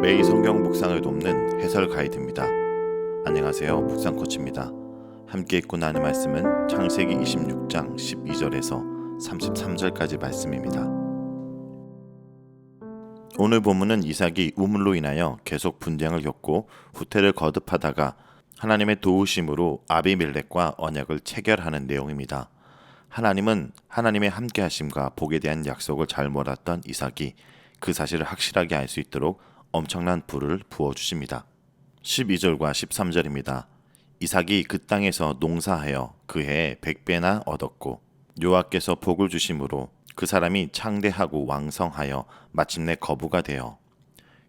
매일 성경 묵상을 돕는 해설 가이드입니다. 안녕하세요. 묵상 코치입니다. 함께 읽고 나눈 말씀은 창세기 26장 12절에서 33절까지 말씀입니다. 오늘 본문은 이삭이 우물로 인하여 계속 분쟁을 겪고 후퇴를 거듭하다가 하나님의 도우심으로 아비멜렉과 언약을 체결하는 내용입니다. 하나님은 하나님의 함께하심과 복에 대한 약속을 잘 몰았던 이삭이 그 사실을 확실하게 알 수 있도록 엄청난 불을 부어주십니다. 12절과 13절입니다. 이삭이 그 땅에서 농사하여 그 해에 100배나 얻었고 여호와께서 복을 주심으로 그 사람이 창대하고 왕성하여 마침내 거부가 되어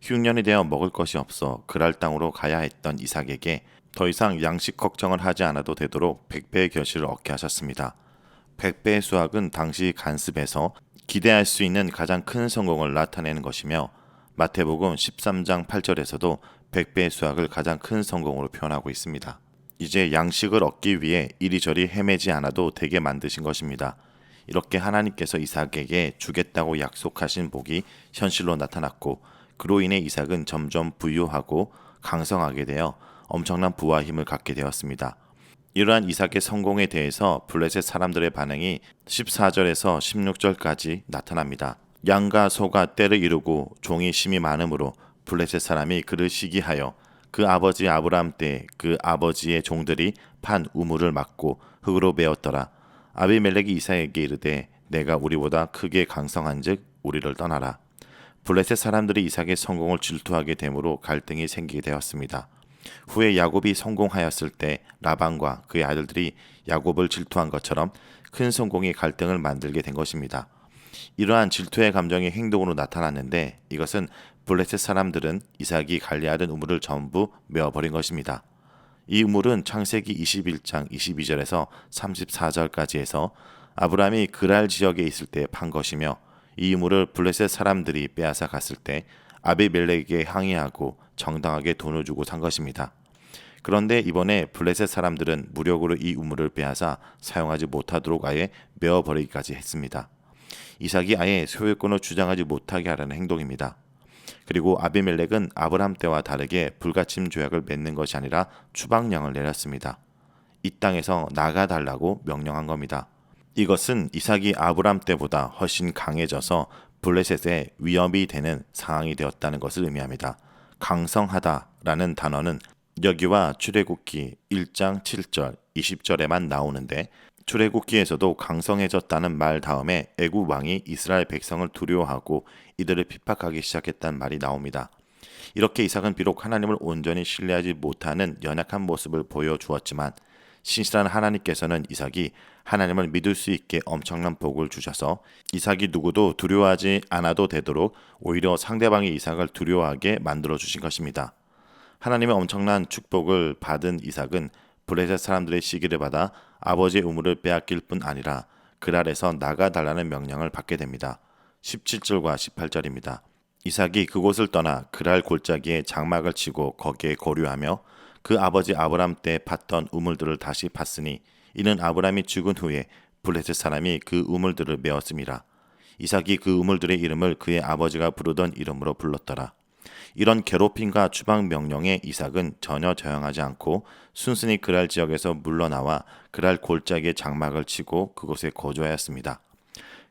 흉년이 되어 먹을 것이 없어 그랄 땅으로 가야 했던 이삭에게 더 이상 양식 걱정을 하지 않아도 되도록 100배의 결실을 얻게 하셨습니다. 100배의 수확은 당시 간습에서 기대할 수 있는 가장 큰 성공을 나타내는 것이며 마태복음 13장 8절에서도 100배의 수확을 가장 큰 성공으로 표현하고 있습니다. 이제 양식을 얻기 위해 이리저리 헤매지 않아도 되게 만드신 것입니다. 이렇게 하나님께서 이삭에게 주겠다고 약속하신 복이 현실로 나타났고 그로 인해 이삭은 점점 부유하고 강성하게 되어 엄청난 부와 힘을 갖게 되었습니다. 이러한 이삭의 성공에 대해서 블레셋 사람들의 반응이 14절에서 16절까지 나타납니다. 양과 소가 떼를 이루고 종이 심이 많으므로 블레셋 사람이 그를 시기하여 그 아버지 아브라함 때 그 아버지의 종들이 판 우물을 막고 흙으로 메었더라. 아비멜렉이 이삭에게 이르되 내가 우리보다 크게 강성한즉 우리를 떠나라. 블레셋 사람들이 이삭의 성공을 질투하게 되므로 갈등이 생기게 되었습니다. 후에 야곱이 성공하였을 때 라반과 그의 아들들이 야곱을 질투한 것처럼 큰 성공이 갈등을 만들게 된 것입니다. 이러한 질투의 감정이 행동으로 나타났는데 이것은 블레셋 사람들은 이삭이 관리하던 우물을 전부 메어버린 것입니다. 이 우물은 창세기 21장 22절에서 34절까지 해서 아브라함이 그랄 지역에 있을 때 판 것이며 이 우물을 블레셋 사람들이 빼앗아 갔을 때 아비멜렉에게 항의하고 정당하게 돈을 주고 산 것입니다. 그런데 이번에 블레셋 사람들은 무력으로 이 우물을 빼앗아 사용하지 못하도록 아예 메어버리기까지 했습니다. 이삭이 아예 소유권을 주장하지 못하게 하라는 행동입니다. 그리고 아비멜렉은 아브라함 때와 다르게 불가침 조약을 맺는 것이 아니라 추방령을 내렸습니다. 이 땅에서 나가달라고 명령한 겁니다. 이것은 이삭이 아브라함 때보다 훨씬 강해져서 블레셋에 위협이 되는 상황이 되었다는 것을 의미합니다. 강성하다라는 단어는 여기와 출애굽기 1장 7절, 20절에만 나오는데 출애굽기에서도 강성해졌다는 말 다음에 애굽 왕이 이스라엘 백성을 두려워하고 이들을 핍박하기 시작했다는 말이 나옵니다. 이렇게 이삭은 비록 하나님을 온전히 신뢰하지 못하는 연약한 모습을 보여주었지만 신실한 하나님께서는 이삭이 하나님을 믿을 수 있게 엄청난 복을 주셔서 이삭이 누구도 두려워하지 않아도 되도록 오히려 상대방이 이삭을 두려워하게 만들어 주신 것입니다. 하나님의 엄청난 축복을 받은 이삭은 블레셋 사람들의 시기를 받아 아버지의 우물을 빼앗길 뿐 아니라 그랄에서 나가달라는 명령을 받게 됩니다. 17절과 18절입니다. 이삭이 그곳을 떠나 그랄 골짜기에 장막을 치고 거기에 거류하며 그 아버지 아브라함 때 팠던 우물들을 다시 팠으니 이는 아브라함이 죽은 후에 블레셋 사람이 그 우물들을 메었습니다. 이삭이 그 우물들의 이름을 그의 아버지가 부르던 이름으로 불렀더라. 이런 괴롭힘과 추방 명령에 이삭은 전혀 저항하지 않고 순순히 그랄 지역에서 물러나와 그랄 골짜기에 장막을 치고 그곳에 거주하였습니다.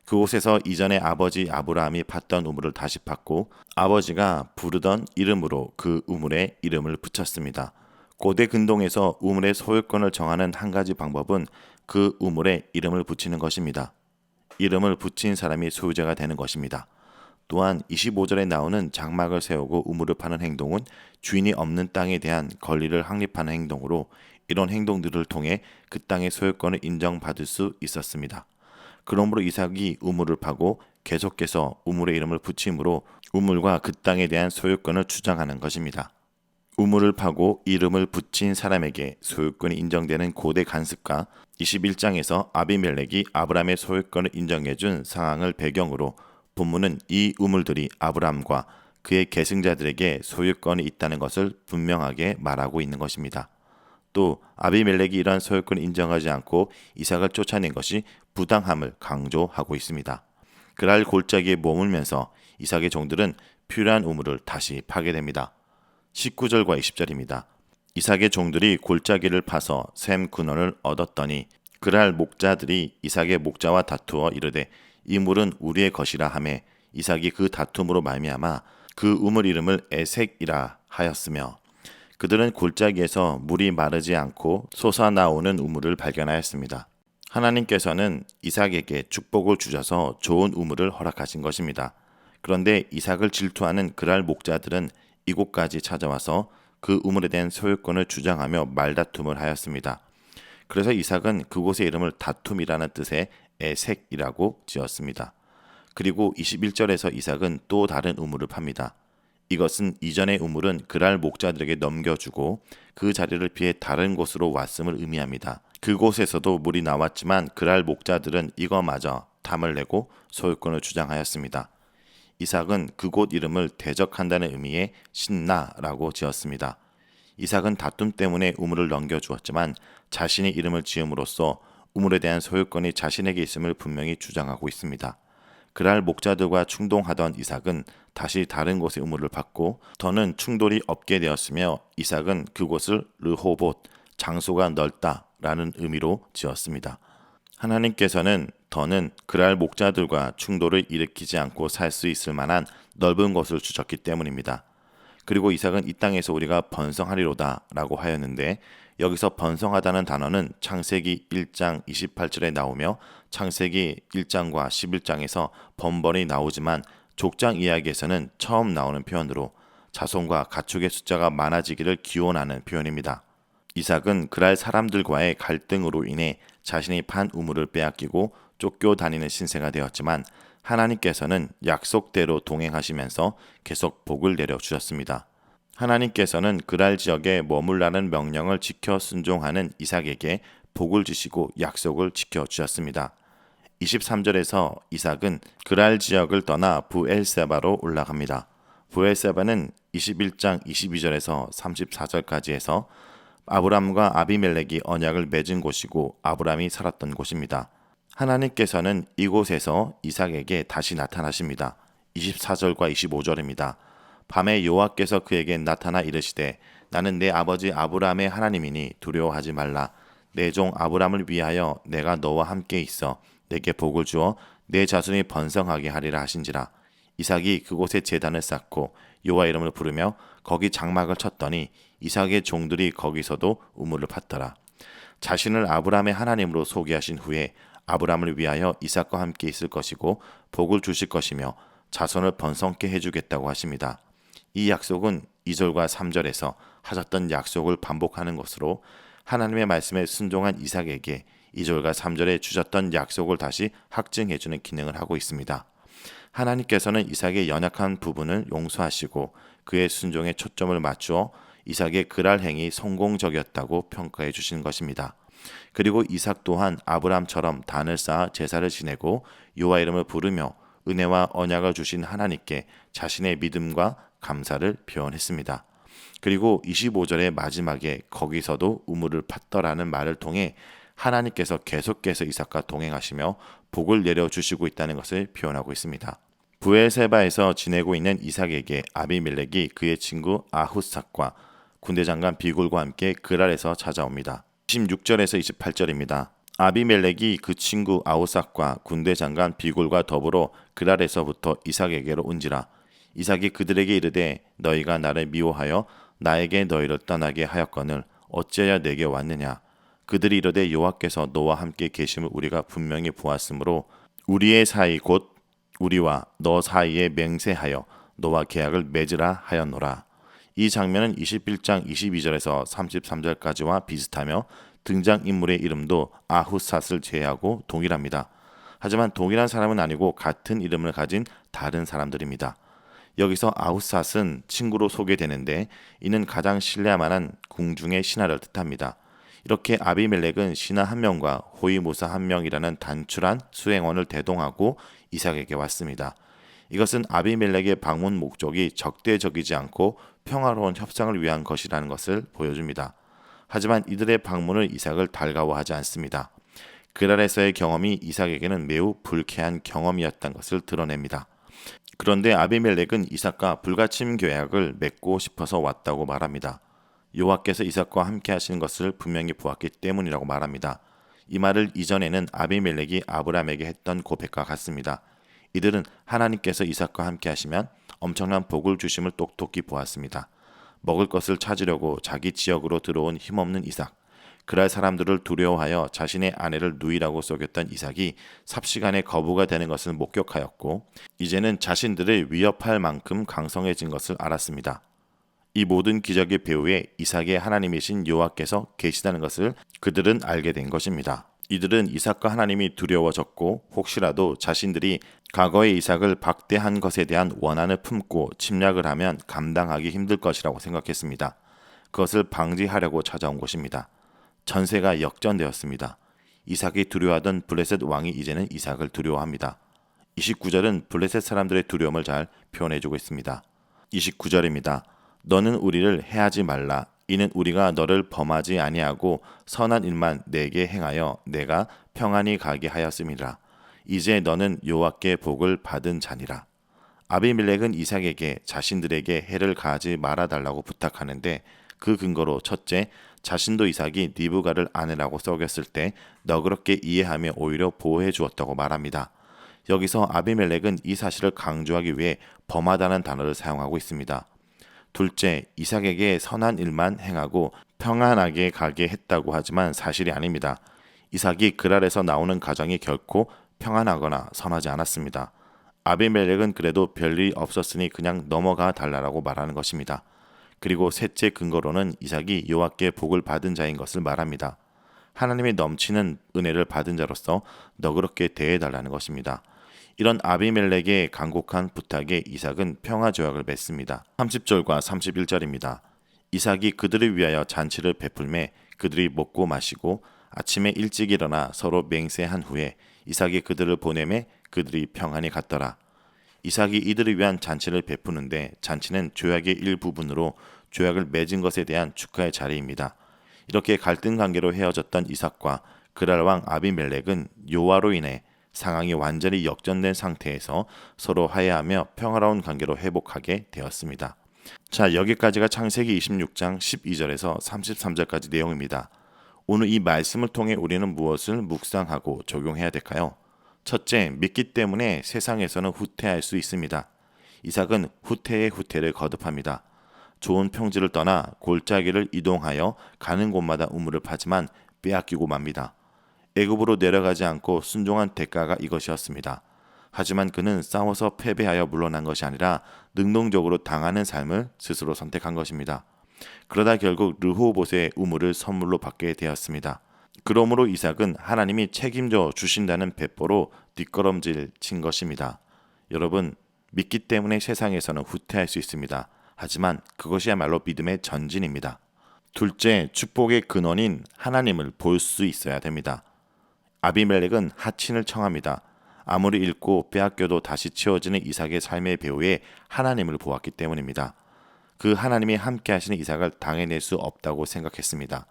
그곳에서 이전에 아버지 아브라함이 팠던 우물을 다시 팠고 아버지가 부르던 이름으로 그 우물에 이름을 붙였습니다. 고대 근동에서 우물의 소유권을 정하는 한 가지 방법은 그 우물에 이름을 붙이는 것입니다. 이름을 붙인 사람이 소유자가 되는 것입니다. 또한 25절에 나오는 장막을 세우고 우물을 파는 행동은 주인이 없는 땅에 대한 권리를 확립하는 행동으로 이런 행동들을 통해 그 땅의 소유권을 인정받을 수 있었습니다. 그러므로 이삭이 우물을 파고 계속해서 우물의 이름을 붙임으로 우물과 그 땅에 대한 소유권을 주장하는 것입니다. 우물을 파고 이름을 붙인 사람에게 소유권이 인정되는 고대 관습과 21장에서 아비멜렉이 아브라함의 소유권을 인정해준 상황을 배경으로 본문은 이 우물들이 아브라함과 그의 계승자들에게 소유권이 있다는 것을 분명하게 말하고 있는 것입니다. 또 아비멜렉이 이러한 소유권을 인정하지 않고 이삭을 쫓아낸 것이 부당함을 강조하고 있습니다. 그랄 골짜기에 머물면서 이삭의 종들은 필요한 우물을 다시 파게 됩니다. 19절과 20절입니다. 이삭의 종들이 골짜기를 파서 샘 근원을 얻었더니 그랄 목자들이 이삭의 목자와 다투어 이르되 이 물은 우리의 것이라 하매 이삭이 그 다툼으로 말미암아 그 우물 이름을 에색이라 하였으며 그들은 골짜기에서 물이 마르지 않고 솟아나오는 우물을 발견하였습니다. 하나님께서는 이삭에게 축복을 주셔서 좋은 우물을 허락하신 것입니다. 그런데 이삭을 질투하는 그랄 목자들은 이곳까지 찾아와서 그 우물에 대한 소유권을 주장하며 말다툼을 하였습니다. 그래서 이삭은 그곳의 이름을 다툼이라는 뜻의 에색이라고 지었습니다. 그리고 21절에서 이삭은 또 다른 우물을 팝니다. 이것은 이전의 우물은 그랄 목자들에게 넘겨주고 그 자리를 피해 다른 곳으로 왔음을 의미합니다. 그곳에서도 물이 나왔지만 그랄 목자들은 이거마저 탐을 내고 소유권을 주장하였습니다. 이삭은 그곳 이름을 대적한다는 의미의 신나라고 지었습니다. 이삭은 다툼 때문에 우물을 넘겨주었지만 자신의 이름을 지음으로써 우물에 대한 소유권이 자신에게 있음을 분명히 주장하고 있습니다. 그랄 목자들과 충동하던 이삭은 다시 다른 곳의 우물을 받고 더는 충돌이 없게 되었으며 이삭은 그곳을 르호봇, 장소가 넓다라는 의미로 지었습니다. 하나님께서는 더는 그랄 목자들과 충돌을 일으키지 않고 살 수 있을 만한 넓은 곳을 주셨기 때문입니다. 그리고 이삭은 이 땅에서 우리가 번성하리로다 라고 하였는데 여기서 번성하다는 단어는 창세기 1장 28절에 나오며 창세기 1장과 11장에서 번번이 나오지만 족장 이야기에서는 처음 나오는 표현으로 자손과 가축의 숫자가 많아지기를 기원하는 표현입니다. 이삭은 그랄 사람들과의 갈등으로 인해 자신이 판 우물을 빼앗기고 쫓겨다니는 신세가 되었지만 하나님께서는 약속대로 동행하시면서 계속 복을 내려주셨습니다. 하나님께서는 그랄 지역에 머물라는 명령을 지켜 순종하는 이삭에게 복을 주시고 약속을 지켜주셨습니다. 23절에서 이삭은 그랄 지역을 떠나 부엘세바로 올라갑니다. 부엘세바는 21장 22절에서 34절까지 해서 아브람과 아비멜렉이 언약을 맺은 곳이고 아브람이 살았던 곳입니다. 하나님께서는 이곳에서 이삭에게 다시 나타나십니다. 24절과 25절입니다. 밤에 여호와께서 그에게 나타나 이르시되 나는 내 아버지 아브람의 하나님이니 두려워하지 말라. 내 종 아브람을 위하여 내가 너와 함께 있어 내게 복을 주어 내 자손이 번성하게 하리라 하신지라. 이삭이 그곳에 제단을 쌓고 여호와 이름을 부르며 거기 장막을 쳤더니 이삭의 종들이 거기서도 우물을 팠더라. 자신을 아브람의 하나님으로 소개하신 후에 아브람을 위하여 이삭과 함께 있을 것이고 복을 주실 것이며 자손을 번성케 해주겠다고 하십니다. 이 약속은 2절과 3절에서 하셨던 약속을 반복하는 것으로 하나님의 말씀에 순종한 이삭에게 2절과 3절에 주셨던 약속을 다시 확증해주는 기능을 하고 있습니다. 하나님께서는 이삭의 연약한 부분을 용서하시고 그의 순종에 초점을 맞추어 이삭의 그랄 행이 성공적이었다고 평가해 주신 것입니다. 그리고 이삭 또한 아브람처럼 단을 쌓아 제사를 지내고 여호와 이름을 부르며 은혜와 언약을 주신 하나님께 자신의 믿음과 감사를 표현했습니다. 그리고 25절의 마지막에 거기서도 우물을 팠더라는 말을 통해 하나님께서 계속해서 이삭과 동행하시며 복을 내려주시고 있다는 것을 표현하고 있습니다. 부엘세바에서 지내고 있는 이삭에게 아비멜렉이 그의 친구 아훗삭과 군대장관 비굴과 함께 그랄에서 찾아옵니다. 26절에서 28절입니다. 아비멜렉이 그 친구 아훗삭과 군대장관 비굴과 더불어 그랄에서부터 이삭에게로 온지라. 이삭이 그들에게 이르되 너희가 나를 미워하여 나에게 너희를 떠나게 하였거늘 어찌하여 내게 왔느냐. 그들이 이르되 여호와께서 너와 함께 계심을 우리가 분명히 보았으므로 우리의 사이 곧 우리와 너 사이에 맹세하여 너와 계약을 맺으라 하였노라. 이 장면은 21장 22절에서 33절까지와 비슷하며 등장인물의 이름도 아훗삿을 제외하고 동일합니다. 하지만 동일한 사람은 아니고 같은 이름을 가진 다른 사람들입니다. 여기서 아훗삿은 친구로 소개되는데 이는 가장 신뢰할 만한 궁중의 신하를 뜻합니다. 이렇게 아비멜렉은 신하 한 명과 호위무사 한 명이라는 단출한 수행원을 대동하고 이삭에게 왔습니다. 이것은 아비멜렉의 방문 목적이 적대적이지 않고 평화로운 협상을 위한 것이라는 것을 보여줍니다. 하지만 이들의 방문을 이삭을 달가워하지 않습니다. 그랄에서의 경험이 이삭에게는 매우 불쾌한 경험이었다는 것을 드러냅니다. 그런데 아비멜렉은 이삭과 불가침 계약을 맺고 싶어서 왔다고 말합니다. 여호와께서 이삭과 함께 하시는 것을 분명히 보았기 때문이라고 말합니다. 이 말을 이전에는 아비멜렉이 아브라함에게 했던 고백과 같습니다. 이들은 하나님께서 이삭과 함께 하시면 엄청난 복을 주심을 똑똑히 보았습니다. 먹을 것을 찾으려고 자기 지역으로 들어온 힘없는 이삭, 그랄 사람들을 두려워하여 자신의 아내를 누이라고 속였던 이삭이 삽시간에 거부가 되는 것을 목격하였고 이제는 자신들을 위협할 만큼 강성해진 것을 알았습니다. 이 모든 기적의 배후에 이삭의 하나님이신 여호와께서 계시다는 것을 그들은 알게 된 것입니다. 이들은 이삭과 하나님이 두려워졌고 혹시라도 자신들이 과거의 이삭을 박대한 것에 대한 원한을 품고 침략을 하면 감당하기 힘들 것이라고 생각했습니다. 그것을 방지하려고 찾아온 것입니다. 전세가 역전되었습니다. 이삭이 두려워하던 블레셋 왕이 이제는 이삭을 두려워합니다. 29절은 블레셋 사람들의 두려움을 잘 표현해주고 있습니다. 29절입니다. 너는 우리를 해하지 말라. 이는 우리가 너를 범하지 아니하고 선한 일만 내게 행하여 내가 평안히 가게 하였음이라. 이제 너는 여호와께 복을 받은 자니라. 아비멜렉은 이삭에게 자신들에게 해를 가하지 말아달라고 부탁하는데 그 근거로 첫째, 자신도 이삭이 리브가를 아내라고 속였을 때 너그럽게 이해하며 오히려 보호해 주었다고 말합니다. 여기서 아비멜렉은 이 사실을 강조하기 위해 범하다는 단어를 사용하고 있습니다. 둘째, 이삭에게 선한 일만 행하고 평안하게 가게 했다고 하지만 사실이 아닙니다. 이삭이 그랄에서 나오는 가정이 결코 평안하거나 선하지 않았습니다. 아비멜렉은 그래도 별일이 없었으니 그냥 넘어가 달라고 말하는 것입니다. 그리고 셋째 근거로는 이삭이 여호와께 복을 받은 자인 것을 말합니다. 하나님의 넘치는 은혜를 받은 자로서 너그럽게 대해달라는 것입니다. 이런 아비멜렉의 간곡한 부탁에 이삭은 평화조약을 맺습니다. 30절과 31절입니다. 이삭이 그들을 위하여 잔치를 베풀매 그들이 먹고 마시고 아침에 일찍 일어나 서로 맹세한 후에 이삭이 그들을 보내매 그들이 평안히 갔더라. 이삭이 이들을 위한 잔치를 베푸는데 잔치는 조약의 일부분으로 조약을 맺은 것에 대한 축하의 자리입니다. 이렇게 갈등 관계로 헤어졌던 이삭과 그랄 왕 아비멜렉은 여호와로 인해 상황이 완전히 역전된 상태에서 서로 화해하며 평화로운 관계로 회복하게 되었습니다. 자, 여기까지가 창세기 26장 12절에서 33절까지 내용입니다. 오늘 이 말씀을 통해 우리는 무엇을 묵상하고 적용해야 될까요? 첫째, 믿기 때문에 세상에서는 후퇴할 수 있습니다. 이삭은 후퇴의 후퇴를 거듭합니다. 좋은 평지를 떠나 골짜기를 이동하여 가는 곳마다 우물을 파지만 빼앗기고 맙니다. 애굽으로 내려가지 않고 순종한 대가가 이것이었습니다. 하지만 그는 싸워서 패배하여 물러난 것이 아니라 능동적으로 당하는 삶을 스스로 선택한 것입니다. 그러다 결국 르호봇의 우물을 선물로 받게 되었습니다. 그러므로 이삭은 하나님이 책임져 주신다는 배포로 뒷걸음질 친 것입니다. 여러분, 믿기 때문에 세상에서는 후퇴할 수 있습니다. 하지만 그것이야말로 믿음의 전진입니다. 둘째, 축복의 근원인 하나님을 볼 수 있어야 됩니다. 아비멜렉은 하친을 청합니다. 아무리 잃고 빼앗겨도 다시 채워지는 이삭의 삶의 배후에 하나님을 보았기 때문입니다. 그 하나님이 함께 하시는 이삭을 당해낼 수 없다고 생각했습니다.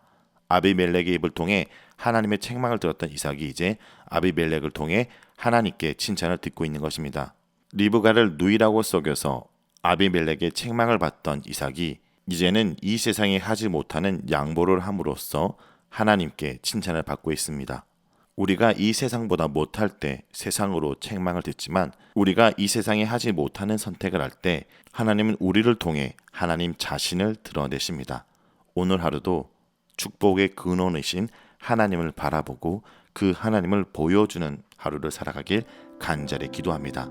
아비멜렉의 입을 통해 하나님의 책망을 들었던 이삭이 이제 아비멜렉을 통해 하나님께 칭찬을 듣고 있는 것입니다. 리브가를 누이라고 속여서 아비멜렉의 책망을 받던 이삭이 이제는 이 세상에 하지 못하는 양보를 함으로써 하나님께 칭찬을 받고 있습니다. 우리가 이 세상보다 못할 때 세상으로 책망을 듣지만 우리가 이 세상에 하지 못하는 선택을 할 때 하나님은 우리를 통해 하나님 자신을 드러내십니다. 오늘 하루도 축복의 근원이신 하나님을 바라보고 그 하나님을 보여주는 하루를 살아가길 간절히 기도합니다.